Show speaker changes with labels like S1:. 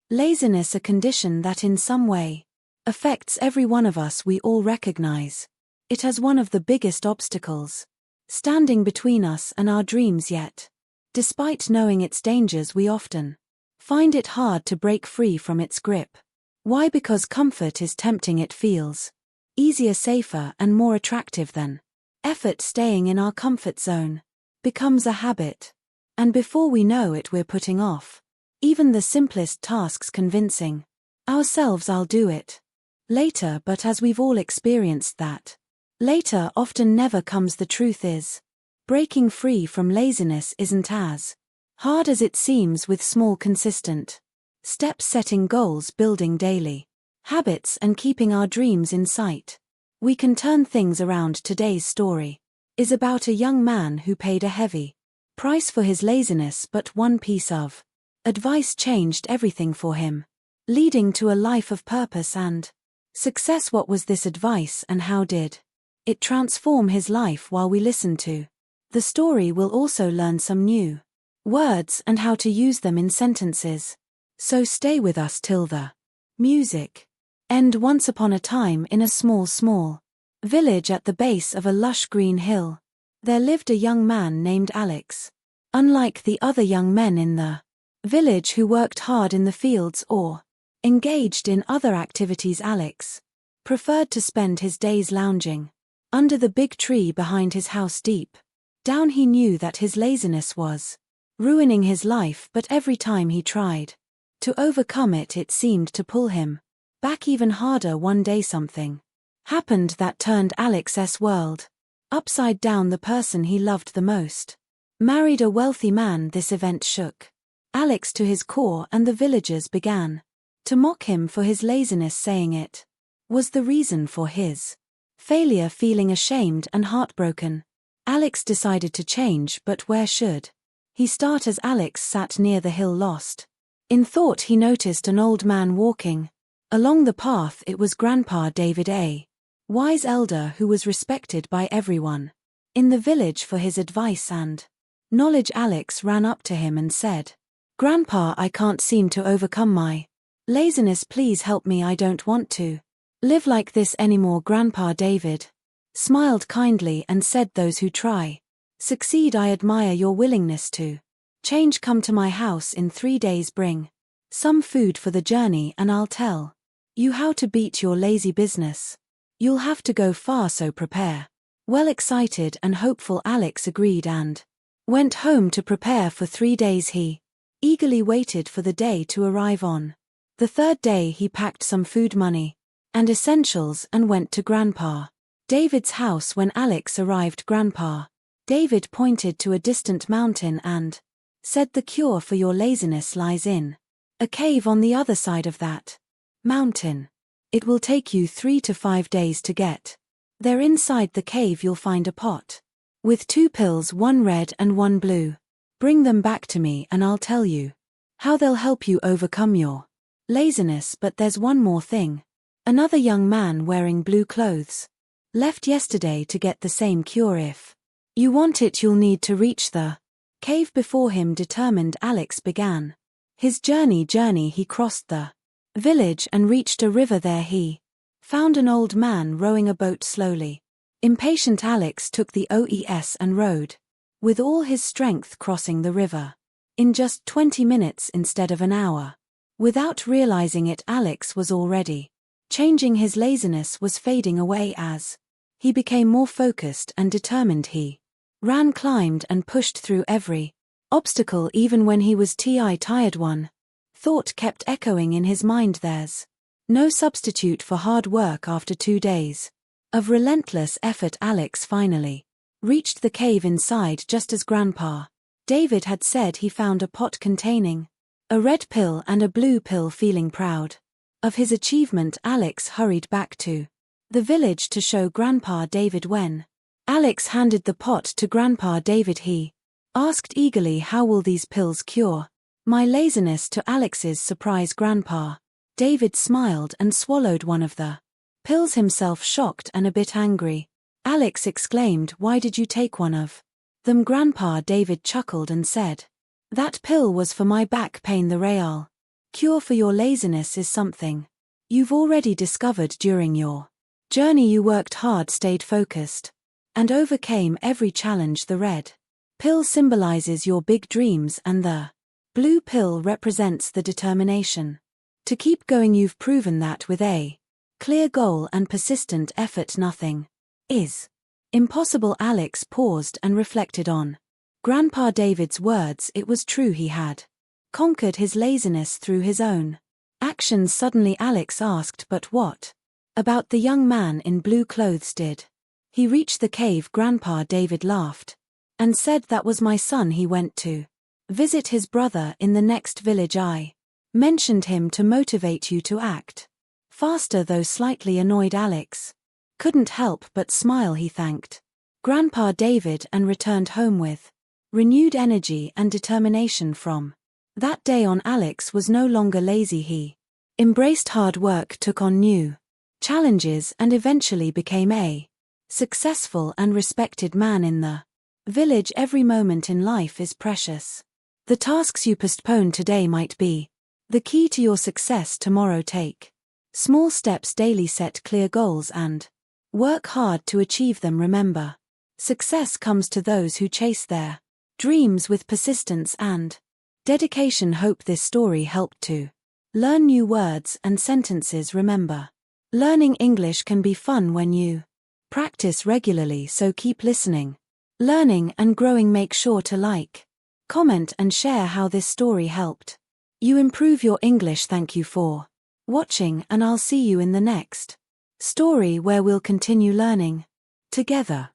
S1: Laziness, a condition that in some way affects every one of us, we all recognize. It has one of the biggest obstacles standing between us and our dreams, yet, despite knowing its dangers, we often find it hard to break free from its grip. Why? Because comfort is tempting. It feels easier, safer, and more attractive than effort. Staying in our comfort zone becomes a habit, and before we know it, we're putting off even the simplest tasks, convincing ourselves I'll do it later. But as we've all experienced, that later often never comes. The truth is, breaking free from laziness isn't as hard as it seems. With small, consistent steps, setting goals, building daily habits, and keeping our dreams in sight, we can turn things around. Today's story is about a young man who paid a heavy price for his laziness, but one piece of advice changed everything for him, leading to a life of purpose and success. What was this advice, and how did it transform his life? While we listen to the story, we'll also learn some new words and how to use them in sentences. So stay with us till the music end. Once upon a time, in a small village at the base of a lush green hill, there lived a young man named Alex. Unlike the other young men in the village who worked hard in the fields or engaged in other activities, Alex preferred to spend his days lounging under the big tree behind his house. Deep down, he knew that his laziness was ruining his life, but every time he tried to overcome it, it seemed to pull him back even harder. One day something happened that turned Alex's world upside down. The person he loved the most married a wealthy man. This event shook Alex to his core, and the villagers began to mock him for his laziness, saying it was the reason for his failure. Feeling ashamed and heartbroken, Alex decided to change, but where should he start? As Alex sat near the hill, lost in thought, he noticed an old man walking along the path. It was Grandpa David, a wise elder who was respected by everyone in the village for his advice and knowledge. Alex ran up to him and said, "Grandpa, I can't seem to overcome my laziness. Please help me. I don't want to live like this anymore." Grandpa David smiled kindly and said, "Those who try succeed. I admire your willingness to change. Come to my house in 3 days. Bring some food for the journey, and I'll tell you how to beat your lazy business. You'll have to go far, so prepare." Well, excited and hopeful, Alex agreed and went home to prepare. For 3 days he eagerly waited for the day to arrive. On the third day, he packed some food, money, and essentials and went to Grandpa David's house. When Alex arrived, Grandpa David pointed to a distant mountain and said, "The cure for your laziness lies in a cave on the other side of that mountain. It will take you 3 to 5 days to get there. Inside the cave you'll find a pot with 2 pills, one red and one blue. Bring them back to me and I'll tell you how they'll help you overcome your laziness. But there's one more thing. Another young man wearing blue clothes left yesterday to get the same cure. If you want it, you'll need to reach the cave before him." Determined, Alex began his journey. He crossed the village and reached a river. There he found an old man rowing a boat slowly. Impatient, Alex took the oars and rowed with all his strength, crossing the river in just 20 minutes instead of an hour. Without realizing it, Alex was already changing. His laziness was fading away as he became more focused and determined. He ran, climbed, and pushed through every obstacle, even when he was tired. One thought kept echoing in his mind: there's no substitute for hard work. After 2 days of relentless effort, Alex finally reached the cave. Inside, just as Grandpa David had said, he found a pot containing a red pill and a blue pill. Feeling proud of his achievement, Alex hurried back to the village to show Grandpa David. When Alex handed the pot to Grandpa David, he asked eagerly, "How will these pills cure my laziness?" To Alex's surprise, Grandpa David smiled and swallowed one of the pills himself. Shocked and a bit angry, Alex exclaimed, "Why did you take one of them?" Grandpa David chuckled and said, "That pill was for my back pain. The real cure for your laziness is something you've already discovered during your journey. You worked hard, stayed focused, and overcame every challenge. The red pill symbolizes your big dreams and the blue pill represents the determination to keep going. You've proven that with a clear goal and persistent effort, nothing is impossible. Alex paused and reflected on Grandpa David's words. It was true, he had conquered his laziness through his own actions. Suddenly Alex asked, but what about the young man in blue clothes? Did he reach the cave? Grandpa David laughed and said, that was my son. He went to visit his brother in the next village. I mentioned him to motivate you to act faster. Though slightly annoyed, Alex couldn't help but smile. He thanked Grandpa David and returned home with renewed energy and determination. From that day on, Alex was no longer lazy. He embraced hard work, took on new challenges, and eventually became a successful and respected man in the village. Every moment in life is precious. The tasks you postpone today might be the key to your success tomorrow. Take small steps daily, set clear goals, and work hard to achieve them. Remember, success comes to those who chase their dreams with persistence and dedication. Hope this story helped to learn new words and sentences. Remember, learning English can be fun when you practice regularly, so keep listening, learning, and growing. Make sure to like, comment, and share how this story helped you improve your English. Thank you for watching, and I'll see you in the next story where we'll continue learning together.